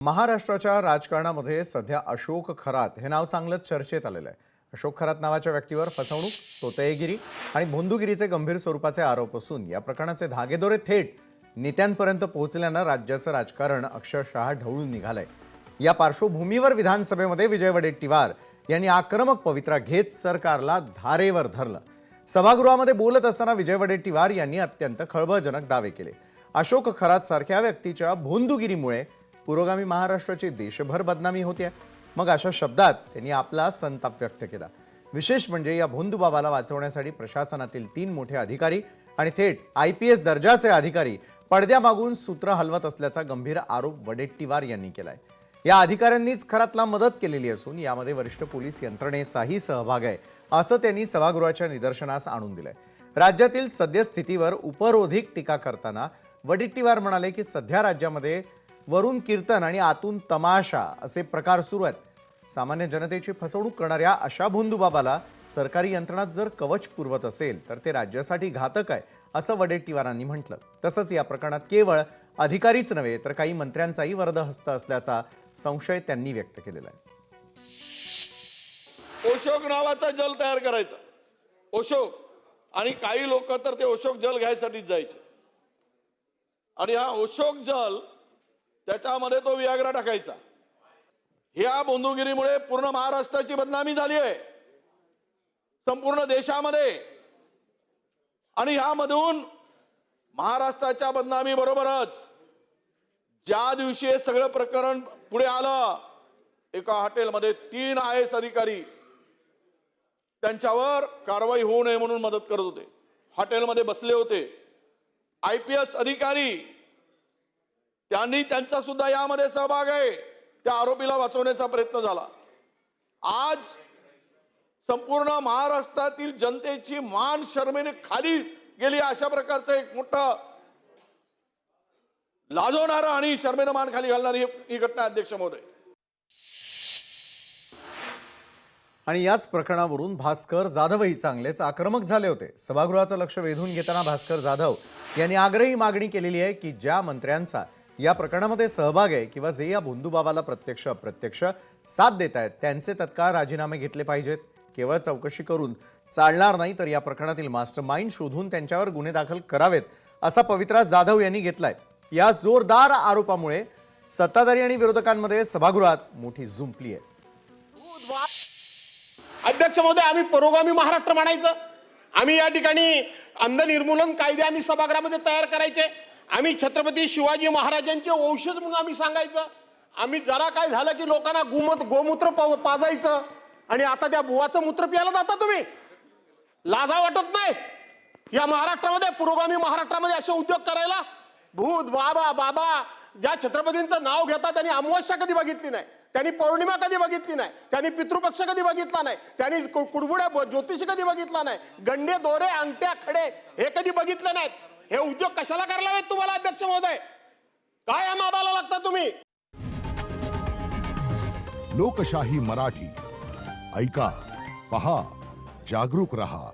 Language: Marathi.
महाराष्ट्राच्या राजकारणामध्ये सध्या अशोक खरात हे नाव चांगलंच चर्चेत आलेलं आहे। अशोक खरात नावाच्या व्यक्तीवर फसवणूक, तोतयेगिरी आणि भोंदूगिरीचे गंभीर स्वरूपाचे आरोप असून या प्रकरणाचे धागेदोरे थेट नेत्यांपर्यंत पोहोचल्यानं राज्याचं राजकारण अक्षरशः ढवळून निघालंय। या पार्श्वभूमीवर विधानसभेमध्ये विजय वडेट्टीवार यांनी आक्रमक पवित्रा घेत सरकारला धारेवर धरलं। सभागृहामध्ये बोलत असताना विजय वडेट्टीवार यांनी अत्यंत खळबळजनक दावे केले। अशोक खरात सारख्या व्यक्तीच्या भोंदूगिरीमुळे पुरोगामी महाराष्ट्राची देशभर बदनामी होते। मग अशा शब्दात त्यांनी आपला संताप व्यक्त केला। विशेष म्हणजे या भोंदूबाबाला वाचवण्यासाठी प्रशासनातील 3 मोठे अधिकारी आणि थेट IPS दर्जाचे अधिकारी पडद्यामागून सूत्र हलवत असल्याचा गंभीर आरोप वडेट्टीवार यांनी केलाय। या अधिकाऱ्यांनीच खरातला मदत केलेली असून यामध्ये वरिष्ठ पोलीस यंत्रणेचाही सहभाग आहे असं त्यांनी सभागृहाच्या निदर्शनास आणून दिलंय। राज्यातील सद्यस्थितीवर उपरोधिक टीका करताना वडेट्टीवार म्हणाले की सध्या राज्यामध्ये वरून कीर्तन आणि आतून तमाशा असे प्रकार सुरू आहेत। सामान्य जनतेची फसवणूक करणाऱ्या अशा भोंदूबाबाला सरकारी यंत्रणा जर कवच पुरवत असेल तर ते राज्यासाठी घातक आहे असं वडेट्टीवारांनी म्हटलं। तसंच या प्रकरणात केवळ अधिकारीच नव्हे तर काही मंत्र्यांचाही वरदहस्त असल्याचा संशय त्यांनी व्यक्त केलेला आहे। अशोक नावाचा जल तयार करायचा, अशोक, आणि काही लोक तर ते अशोक जल घ्यायसाठी जायचे आणि हा अशोक जल त्याच्यामध्ये तो वियाग्रा टाकायचा। ह्या भोंदूगिरीमुळे पूर्ण महाराष्ट्राची बदनामी झाली आहे, संपूर्ण देशामध्ये। आणि ह्यामधून महाराष्ट्राच्या बदनामी बरोबरच ज्या दिवशी हे सगळं प्रकरण पुढे आलं, एका हॉटेलमध्ये 3 IAS अधिकारी त्यांच्यावर कारवाई होऊ नये म्हणून मदत करत होते, हॉटेलमध्ये बसले होते। IPS अधिकारी त्यांनी त्यांचा सुद्धा यामध्ये सहभाग आहे, त्या आरोपीला वाचवण्याचा प्रयत्न झाला। आज संपूर्ण महाराष्ट्रातील जनतेची मान शर्मेने खाली गेली अशा प्रकारचं एक मोठं लाजवणारं आणि शर्मेने मान खाली घालणारी ही घटना अध्यक्ष महोदय। आणि याच प्रकरणावरून भास्कर जाधवही चांगलेच आक्रमक झाले होते। सभागृहाचं लक्ष वेधून घेताना भास्कर जाधव यांनी आग्रही मागणी केलेली आहे की ज्या मंत्र्यांचा या प्रकरणामध्ये सहभाग आहे किंवा जे या भोंदूबाबाला प्रत्यक्ष अप्रत्यक्ष साथ देत आहेत त्यांचे तत्काळ राजीनामे घेतले पाहिजेत। केवळ चौकशी करून चालणार नाही तर या प्रकरणातील मास्टरमाइंड शोधून त्यांच्यावर गुन्हे दाखल करावेत असा पवित्रा जाधव यांनी घेतलाय। या जोरदार आरोपामुळे सत्ताधारी आणि विरोधकांमध्ये सभागृहात मोठी जुंपली आहे। अध्यक्ष महोदय, आम्ही पुरोगामी महाराष्ट्र म्हणायचं, आम्ही या ठिकाणी अंध निर्मूलन कायदे आम्ही सभागृहामध्ये तयार करायचे, आम्ही छत्रपती शिवाजी महाराजांचे वंशज म्हणून आम्ही सांगायचं, आम्ही जरा काय झालं की लोकांना गोमूत्र पाजायचं आणि आता त्या बुवाचं मूत्र प्यायला जाता तुम्ही। लाजा वाटत नाही या महाराष्ट्रामध्ये, पुरोगामी महाराष्ट्रामध्ये असे उद्योग करायला? भूत बाबा बाबा ज्या छत्रपतींचं नाव घेतात त्यांनी अमावस्या कधी बघितली नाही, त्यांनी पौर्णिमा कधी बघितली नाही, त्यांनी पितृपक्ष कधी बघितला नाही, त्यांनी कुडबुड्या ज्योतिषी कधी बघितला नाही, गंडे दोरे अंगठ्या खडे हे कधी बघितले नाहीत। हे उद्योग कशाला करायला हवेत तुम्हाला अध्यक्ष महोदय? काय या माबाला लागता तुम्ही? लोकशाही मराठी ऐका, पहा, जागरूक रहा।